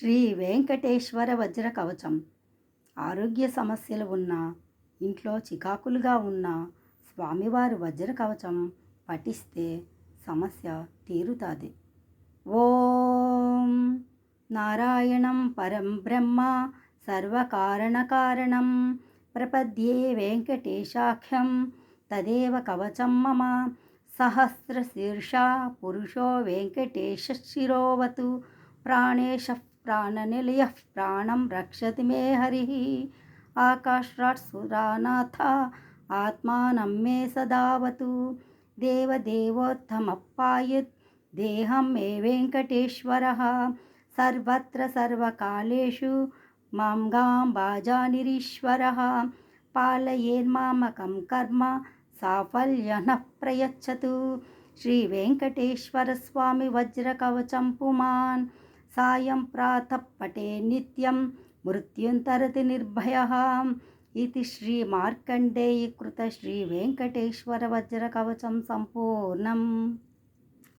శ్రీ వెంకటేశ్వర వజ్ర కవచం. ఆరోగ్య సమస్యలు ఉన్నా, ఇంట్లో చికాకులుగా ఉన్న స్వామివారి వజ్ర కవచం పఠిస్తే సమస్య తీరుతుంది. ఓం నారాయణం పరం బ్రహ్మ సర్వకారణకారణం ప్రపద్యే వెంకటేశాఖ్యం తదేవ కవచం మమ. సహస్రశీర్షా పురుషో వెంకటేశ శిరోవతు ప్రాణేశ ప్రాణనిలయ ప్రాణం రక్షతి మే హరి. ఆకాశాత్ సురానాథ ఆత్మానం మే సదావతు. దేవదేవోత్తమప్పాయత్ దేహం మే వెంకటేశ్వర. సర్వత్ర సర్వకాలేషు మాం గాం భాజానిరీశ్వర. పాలయేన్మామకం కర్మ సాఫల్యన ప్రయచ్చతు. శ్రీ వెంకటేశ్వర స్వామి వజ్ర కవచం పుమాన్. సాయం ప్రాతః పటే నిత్యం మృత్యుంతరతి నిర్భయః. ఇది శ్రీ మార్కండేయ కృత శ్రీ వెంకటేశ్వర వజ్ర కవచం సంపూర్ణం.